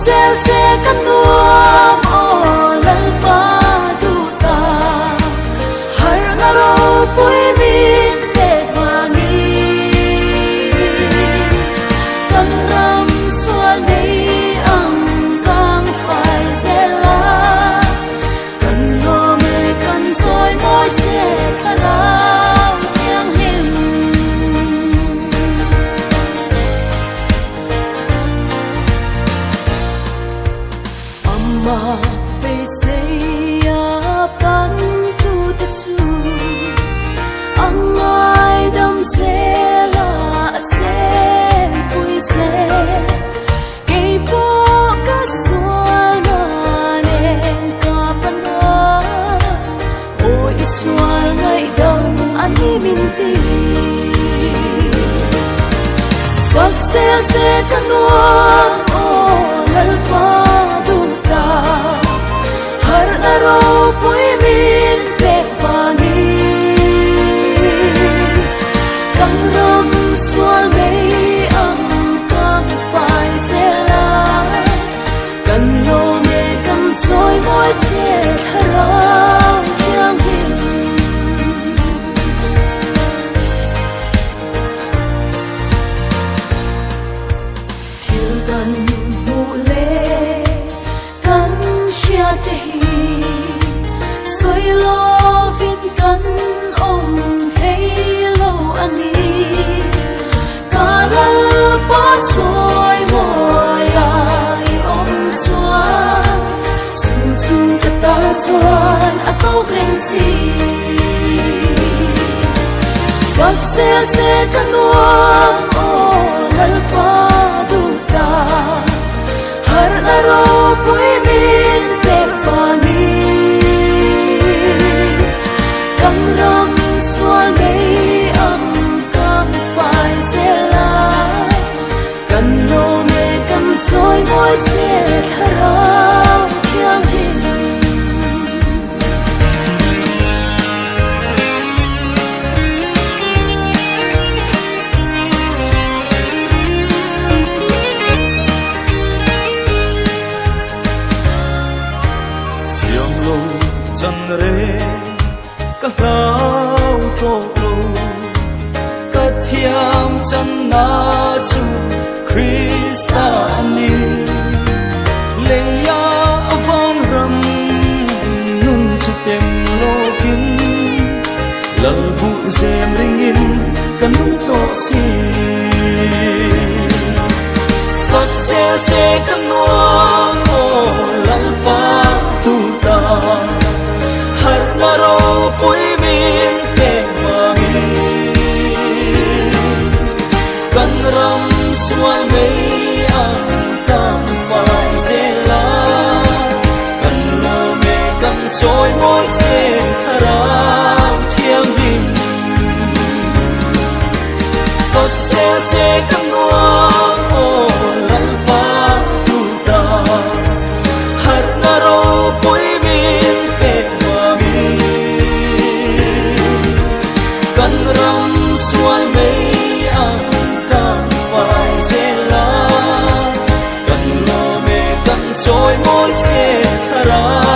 sel che kan nuam o lal pa du ta har na ro pui min te vangi kan ram swa nei ang kang phai zela kan lo me kan soi moi che khara thiang him amma pe se ya pan tu te chu angai dam se la se pui se ke po ka sual na nen ka pan o isual ngai dam ani min ti bak sel se kanwa o lal pa du ta har na ro pui min pe fani kang ram sual nei ang kang phai zela kan lo me kan soi moi che thara thiang him thiu dan mu le kan shia te hi soi lo vin kan om hei lo ani karal pa soi moi ai om chua su su ka ta chuan a to greng si bak sel che kan nuam o lal pa du ta har na ro pui min pe fani kang ram sual nei ang kang phai zela kan lo me kan choi moi che thara thiang him chân re các rau tô tô các thiam chân na chu Krista ni le ya avong ram nung chu tem lo kin lal bu zem ringin kan nung to si phật se che kan nuam o lal pa tu ta har na ro pui min te vangi kan ram sual nei ang kang phai zela kan lo me kan choi moi che thara thiang him phật se che kan nuam o lal pa tu ta har na ro pui min te kan ram sual nei ang kang phai zela kan lo me kan choi moi che thara